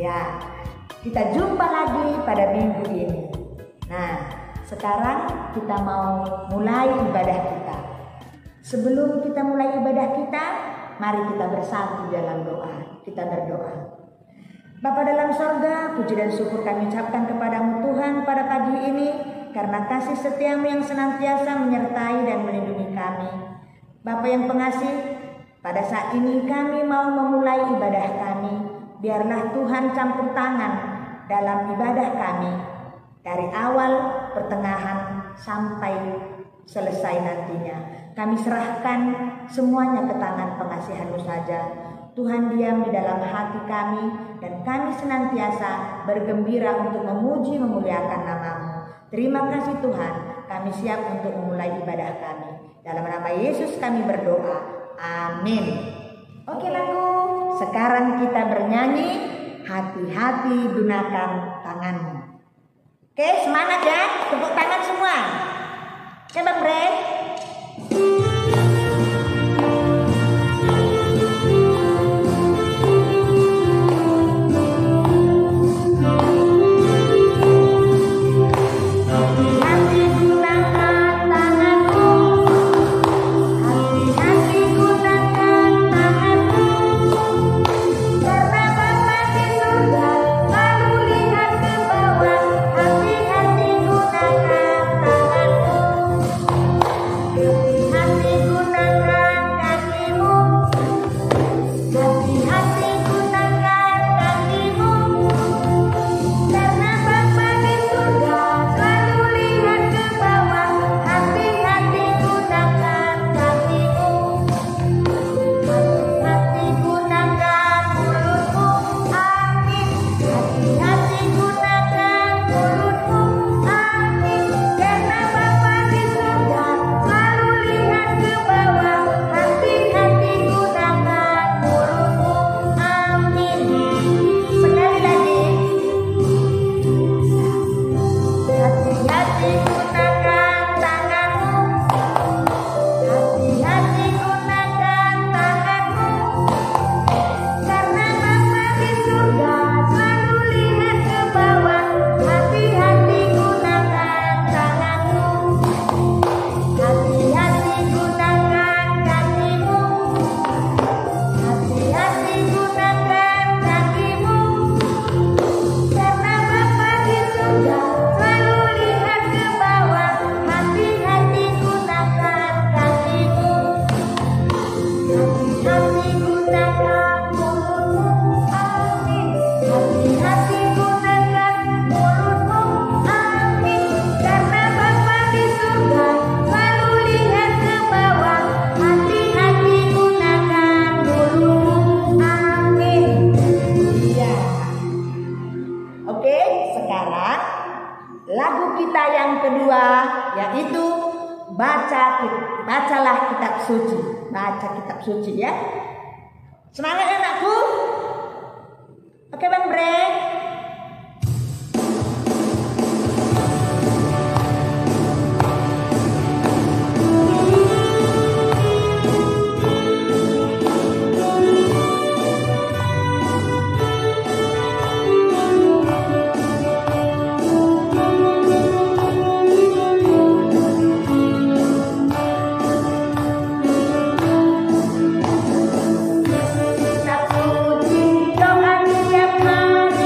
Ya, kita jumpa lagi pada minggu ini. Nah, sekarang kita mau mulai ibadah kita. Sebelum kita mulai ibadah kita, mari kita bersatu dalam doa. Kita berdoa. Bapa dalam sorga, puji dan syukur kami ucapkan kepadamu Tuhan pada pagi ini, karena kasih setiamu yang senantiasa menyertai dan melindungi kami. Bapa yang pengasih, pada saat ini kami mau memulai ibadah kami. Biarlah Tuhan campur tangan dalam ibadah kami, dari awal, pertengahan, sampai selesai nantinya. Kami serahkan semuanya ke tangan pengasihan-Mu saja. Tuhan diam di dalam hati kami, dan kami senantiasa bergembira untuk memuji memuliakan nama-Mu. Terima kasih Tuhan, kami siap untuk memulai ibadah kami. Dalam nama Yesus kami berdoa, amin. Oke lagu, sekarang kita bernyanyi Hati-hati Gunakan Tanganmu. Oke, semangat ya, tepuk tangan semua. Coba break. Lagu kita yang kedua yaitu bacalah kitab suci. Baca kitab suci ya. Semangat ya anakku. Oke Bang Bre. Doa tiap hari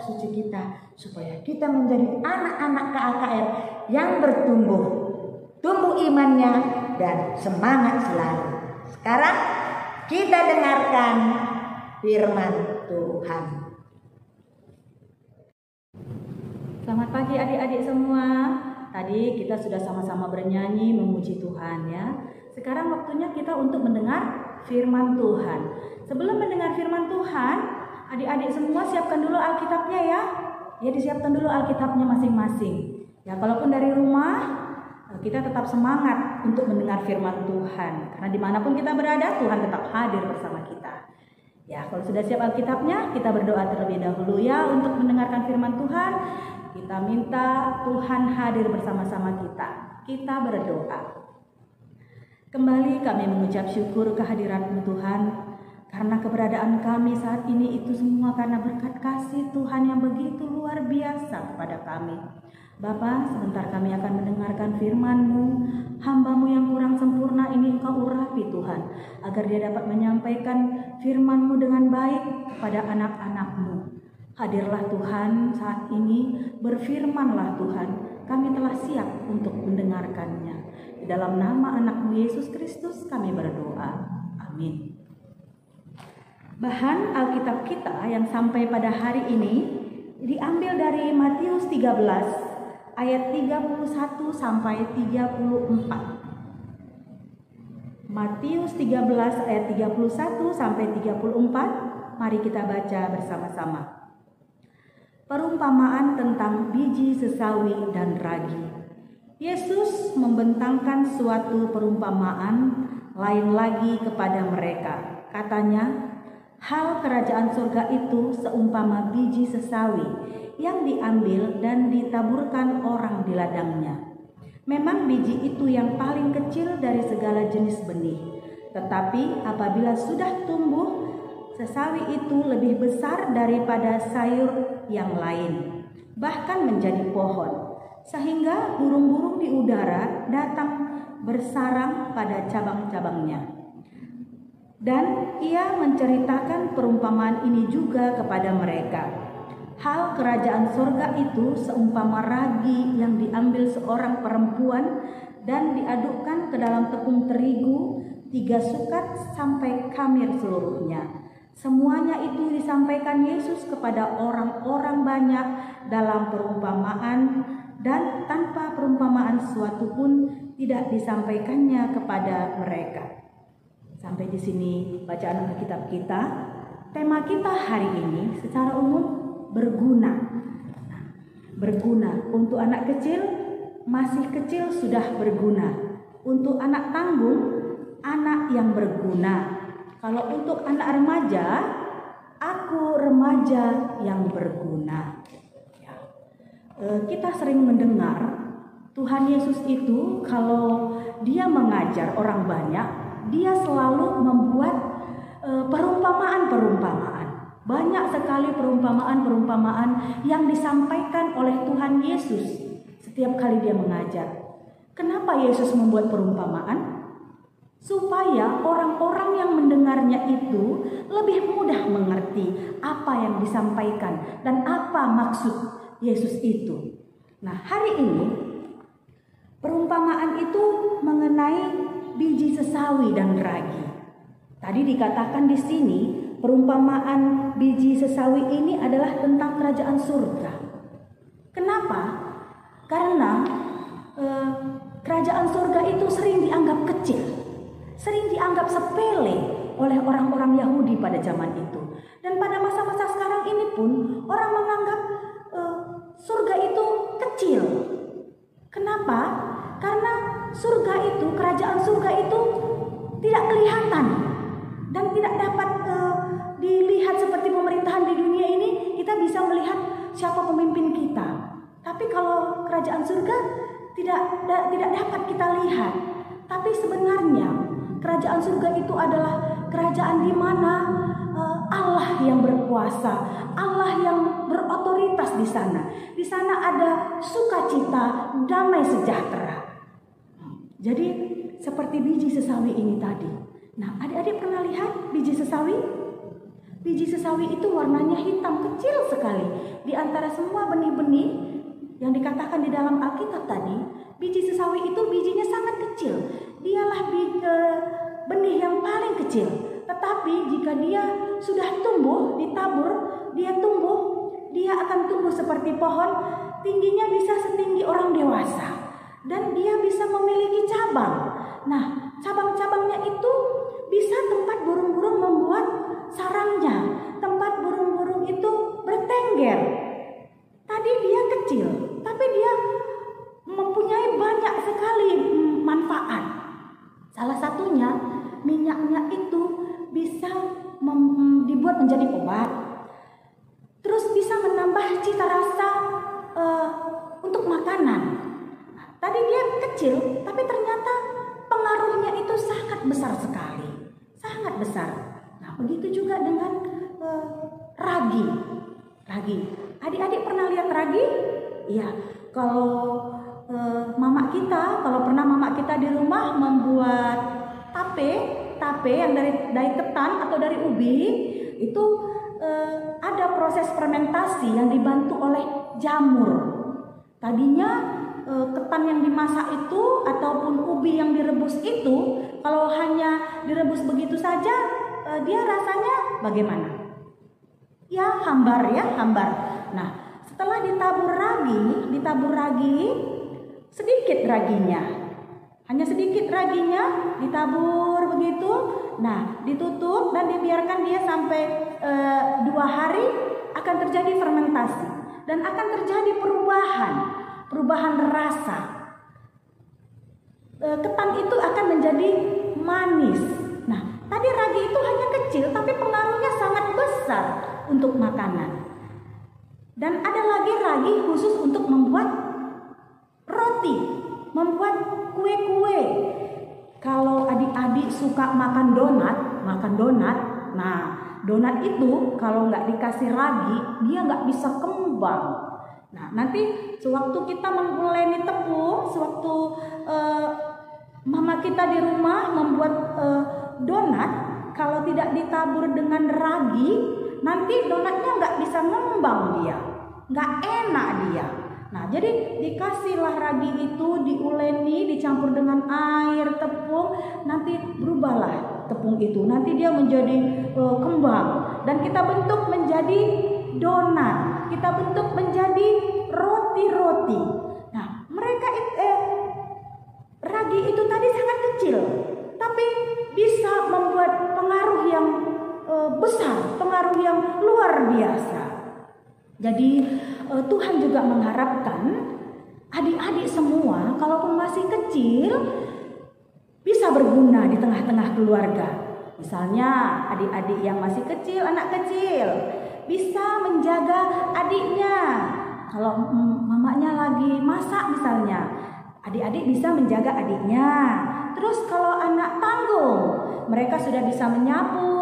kitab suci kita, supaya kita menjadi anak-anak KKR yang tumbuh imannya dan semangat selalu. Sekarang kita dengarkan firman Tuhan. Selamat pagi adik-adik semua. Tadi kita sudah sama-sama bernyanyi memuji Tuhan ya. Sekarang waktunya kita untuk mendengar firman Tuhan. Sebelum mendengar firman Tuhan, adik-adik semua siapkan dulu Alkitabnya ya. Ya, disiapkan dulu Alkitabnya masing-masing. Ya, kalaupun dari rumah, kita tetap semangat untuk mendengar firman Tuhan. Karena dimanapun kita berada, Tuhan tetap hadir bersama kita. Ya, kalau sudah siap Alkitabnya, kita berdoa terlebih dahulu ya untuk mendengarkan firman Tuhan. Kita minta Tuhan hadir bersama-sama kita. Kita berdoa. Kembali kami mengucap syukur kehadiran-Mu Tuhan, karena keberadaan kami saat ini itu semua karena berkat kasih Tuhan yang begitu luar biasa kepada kami. Bapa, sebentar kami akan mendengarkan firman-Mu. Hamba-Mu yang kurang sempurna ini Engkau urapi Tuhan, agar dia dapat menyampaikan firman-Mu dengan baik kepada anak-anak-Mu. Hadirlah Tuhan saat ini, berfirmanlah Tuhan, kami telah siap untuk mendengarkannya. Di dalam nama anak-Mu Yesus Kristus kami berdoa. Amin. Bahan Alkitab kita yang sampai pada hari ini diambil dari Matius 13 ayat 31 sampai 34. Matius 13 ayat 31 sampai 34. Mari kita baca bersama-sama. Perumpamaan tentang biji sesawi dan ragi. Yesus membentangkan suatu perumpamaan lain lagi kepada mereka. Katanya, hal kerajaan surga itu seumpama biji sesawi yang diambil dan ditaburkan orang di ladangnya. Memang biji itu yang paling kecil dari segala jenis benih. Tetapi apabila sudah tumbuh, sesawi itu lebih besar daripada sayur yang lain, bahkan menjadi pohon, sehingga burung-burung di udara datang bersarang pada cabang-cabangnya. Dan ia menceritakan perumpamaan ini juga kepada mereka. Hal kerajaan surga itu seumpama ragi yang diambil seorang perempuan dan diadukkan ke dalam tepung terigu 3 sukat sampai khamir seluruhnya. Semuanya itu disampaikan Yesus kepada orang-orang banyak dalam perumpamaan, dan tanpa perumpamaan suatu pun tidak disampaikannya kepada mereka. Sampai di sini bacaan Alkitab kita. Tema kita hari ini secara umum berguna. Berguna untuk anak kecil, masih kecil sudah berguna. Untuk anak tanggung, anak yang berguna. Kalau untuk anak remaja, aku remaja yang berguna. Ya. Kita sering mendengar Tuhan Yesus itu kalau dia mengajar orang banyak, dia selalu membuat perumpamaan-perumpamaan. Banyak sekali perumpamaan-perumpamaan yang disampaikan oleh Tuhan Yesus setiap kali dia mengajar. Kenapa Yesus membuat perumpamaan? Supaya orang-orang yang mendengarnya itu lebih mudah mengerti apa yang disampaikan dan apa maksud Yesus itu. Nah, hari ini perumpamaan itu mengenai biji sesawi dan ragi. Tadi dikatakan di sini perumpamaan biji sesawi ini adalah tentang kerajaan surga. Kenapa? Karena kerajaan surga itu sering dianggap kecil, sering dianggap sepele oleh orang-orang Yahudi pada zaman itu. Dan pada masa-masa sekarang ini pun orang menganggap surga itu kecil. Kenapa? Karena surga itu, kerajaan surga itu tidak kelihatan dan tidak dapat dilihat seperti pemerintahan di dunia ini. Kita bisa melihat siapa pemimpin kita. Tapi kalau kerajaan surga tidak dapat kita lihat. Tapi sebenarnya kerajaan surga itu adalah kerajaan di mana Allah yang berkuasa, Allah yang berotoritas di sana. Di sana ada sukacita, damai sejahtera. Jadi seperti biji sesawi ini tadi. Nah, adik-adik pernah lihat biji sesawi? Biji sesawi itu warnanya hitam, kecil sekali. Di antara semua benih-benih yang dikatakan di dalam Alkitab tadi, biji sesawi itu bijinya sangat kecil. Dialah benih yang paling kecil. Tetapi jika dia sudah tumbuh, ditabur, dia akan tumbuh seperti pohon, tingginya bisa setinggi orang dewasa. Dan dia bisa memiliki cabang. Nah, cabang-cabangnya itu bisa tempat burung-burung membuat sarangnya, tempat burung-burung itu bertengger. Tadi dia kecil, tapi dia mempunyai banyak sekali manfaat. Salah satunya, minyaknya itu bisa dibuat menjadi obat. Terus bisa menambah cita rasa untuk makanan. Tadi dia kecil, tapi ternyata pengaruhnya itu sangat besar sekali. Sangat besar. Nah, begitu juga dengan ragi. Adik-adik pernah lihat ragi? Iya. Kalau pernah mama kita di rumah membuat tape yang dari ketan atau dari ubi, itu ada proses fermentasi yang dibantu oleh jamur. Tadinya ketan yang dimasak itu ataupun ubi yang direbus itu, kalau hanya direbus begitu saja, dia rasanya bagaimana? Ya hambar. Nah, setelah ditabur ragi, sedikit raginya, hanya sedikit raginya ditabur begitu. Nah, ditutup dan dibiarkan dia sampai 2 hari, akan terjadi fermentasi dan akan terjadi perubahan rasa. Ketan itu akan menjadi manis. Nah, tadi ragi itu hanya kecil, tapi pengaruhnya sangat besar untuk makanan. Dan ada lagi ragi khusus untuk membuat roti, membuat kue-kue. Kalau adik-adik suka makan donat, nah donat itu kalau nggak dikasih ragi, dia nggak bisa kembang. Nah, nanti sewaktu kita menguleni tepung, sewaktu mama kita di rumah membuat donat, kalau tidak ditabur dengan ragi, nanti donatnya nggak bisa ngembang dia, nggak enak dia. Nah, jadi dikasihlah ragi itu, diuleni, dicampur dengan air, tepung, nanti berubahlah tepung itu. Nanti dia menjadi kembang dan kita bentuk menjadi donat, kita bentuk menjadi roti-roti. Nah, ragi itu tadi sangat kecil, tapi bisa membuat pengaruh yang besar, pengaruh yang luar biasa. Jadi Tuhan juga mengharapkan adik-adik semua, kalaupun masih kecil, bisa berguna di tengah-tengah keluarga. Misalnya adik-adik yang masih kecil, anak kecil, bisa menjaga adiknya. Kalau mamanya lagi masak misalnya, adik-adik bisa menjaga adiknya. Terus kalau anak tanggung, mereka sudah bisa menyapu,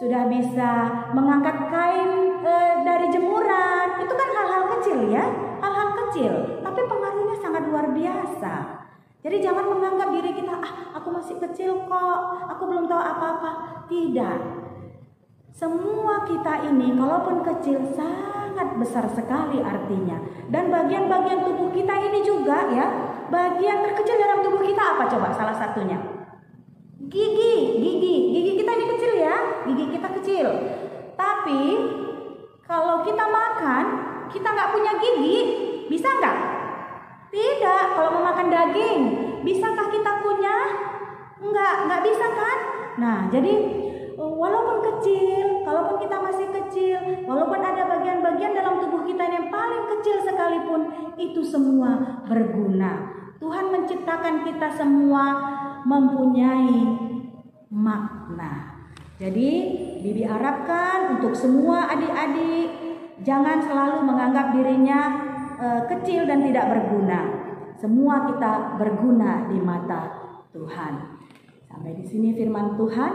sudah bisa mengangkat kain dari jemuran. Itu kan hal-hal kecil ya, hal-hal kecil, tapi pengaruhnya sangat luar biasa. Jadi jangan menganggap diri kita, aku masih kecil kok, aku belum tahu apa-apa. Tidak. Semua kita ini kalaupun kecil sangat besar sekali artinya. Dan bagian-bagian tubuh kita ini juga ya, bagian terkecil dalam tubuh kita apa coba salah satunya? Gigi kita ini kecil ya, gigi kita kecil. Tapi kalau kita makan, kita nggak punya gigi, bisa nggak? Tidak. Kalau mau makan daging, bisakah kita punya? Nggak bisa kan? Nah, jadi walaupun kecil, kalaupun kita masih kecil, walaupun ada bagian-bagian dalam tubuh kita yang paling kecil sekalipun, itu semua berguna. Tuhan menciptakan kita semua mempunyai makna. Jadi Bibi harapkan untuk semua adik-adik jangan selalu menganggap dirinya kecil dan tidak berguna. Semua kita berguna di mata Tuhan. Sampai di sini firman Tuhan,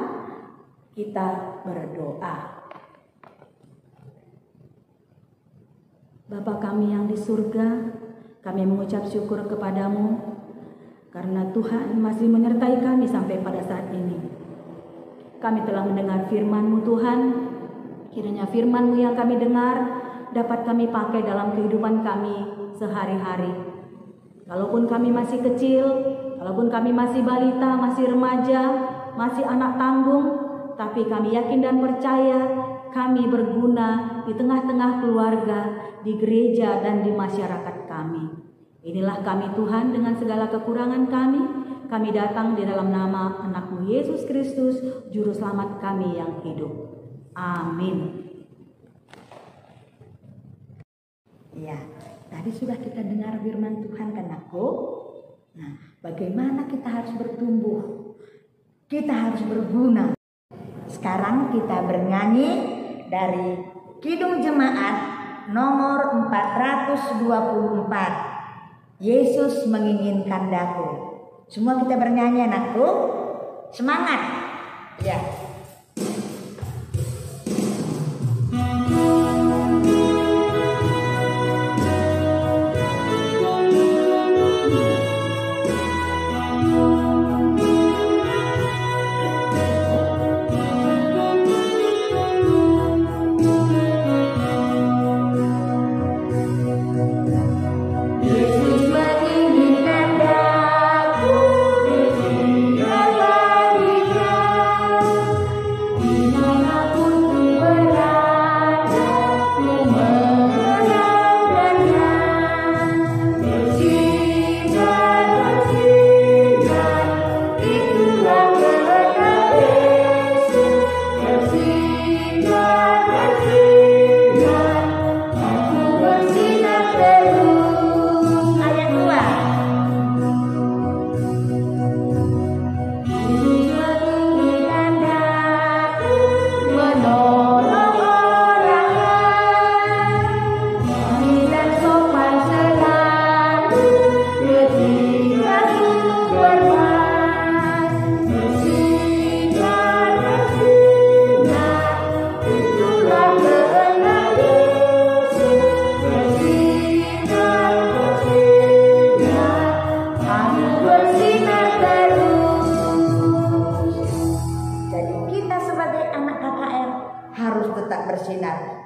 kita berdoa. Bapa kami yang di surga, kami mengucap syukur kepadamu karena Tuhan masih menyertai kami sampai pada saat ini. Kami telah mendengar firman-Mu Tuhan, Kiranya firman-Mu yang kami dengar dapat kami pakai dalam kehidupan kami sehari-hari. Walaupun kami masih kecil, walaupun kami masih balita, masih remaja, masih anak tanggung, tapi kami yakin dan percaya kami berguna di tengah-tengah keluarga, di gereja, dan di masyarakat kami. Inilah kami Tuhan dengan segala kekurangan kami. Kami datang di dalam nama anak-Mu Yesus Kristus, Juru Selamat kami yang hidup. Amin. Ya, tadi sudah kita dengar firman Tuhan kan aku. Nah, bagaimana kita harus bertumbuh? Kita harus berguna. Sekarang kita bernyanyi dari Kidung Jemaat nomor 424. Yesus menginginkan daku. Semua kita bernyanyi anakku. Semangat. Ya.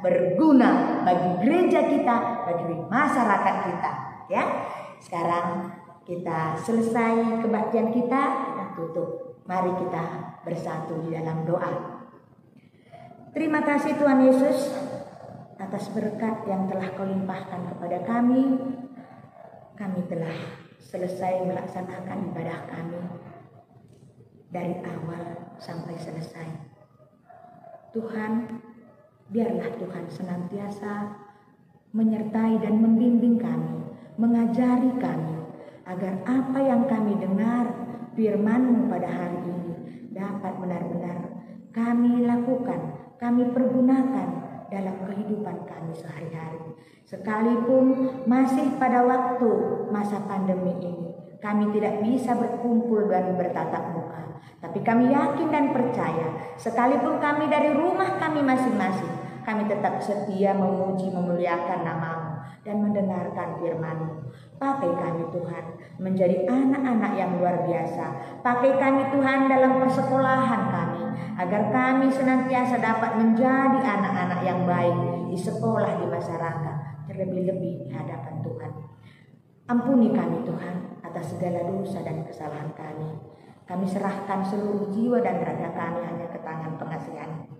Berguna bagi gereja kita, bagi masyarakat kita, ya. Sekarang kita selesai kebaktian kita dan tutup. Mari kita bersatu di dalam doa. Terima kasih Tuhan Yesus atas berkat yang telah Kau limpahkan kepada kami. Kami telah selesai melaksanakan ibadah kami dari awal sampai selesai. Tuhan, biarlah Tuhan senantiasa menyertai dan membimbing kami, mengajari kami, agar apa yang kami dengar firman-Mu pada hari ini dapat benar-benar kami lakukan, kami pergunakan dalam kehidupan kami sehari-hari. Sekalipun masih pada waktu masa pandemi ini, kami tidak bisa berkumpul dan bertatap muka, tapi kami yakin dan percaya, sekalipun kami dari rumah kami masing-masing, kami tetap setia memuji, memuliakan nama-Mu dan mendengarkan firman-Mu. Pakai kami Tuhan menjadi anak-anak yang luar biasa. Pakai kami Tuhan dalam persekolahan kami, agar kami senantiasa dapat menjadi anak-anak yang baik di sekolah, di masyarakat, terlebih-lebih di hadapan Tuhan. Ampuni kami Tuhan atas segala dosa dan kesalahan kami. Kami serahkan seluruh jiwa dan raga kami hanya ke tangan pengasihan-Mu.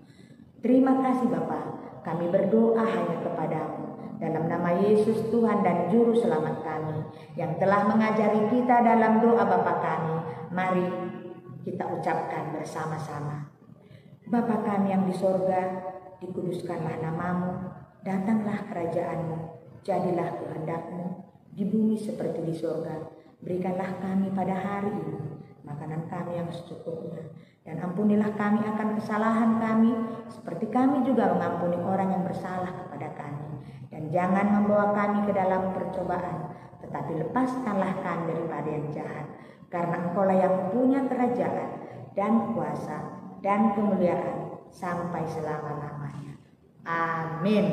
Terima kasih Bapa, kami berdoa hanya kepada-Mu dalam nama Yesus Tuhan dan Juru Selamat kami yang telah mengajari kita dalam doa Bapa kami. Mari kita ucapkan bersama-sama. Bapa kami yang di sorga, dikuduskanlah nama-Mu, datanglah kerajaan-Mu, jadilah kehendak-Mu di bumi seperti di sorga. Berikanlah kami pada hari ini makanan kami yang secukupnya, dan ampunilah kami akan kesalahan kami, seperti kami juga mengampuni orang yang bersalah kepada kami. Dan jangan membawa kami ke dalam percobaan, tetapi lepaskanlah kami daripada yang jahat. Karena Engkau-lah yang punya kerajaan dan kuasa dan kemuliaan sampai selama-lamanya. Amin.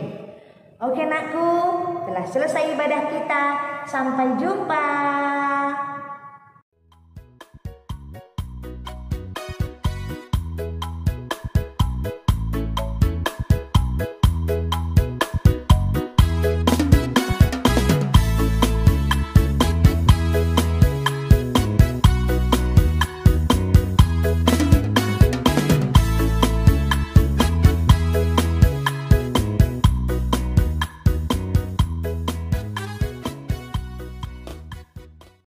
Oke nakku, telah selesai ibadah kita. Sampai jumpa.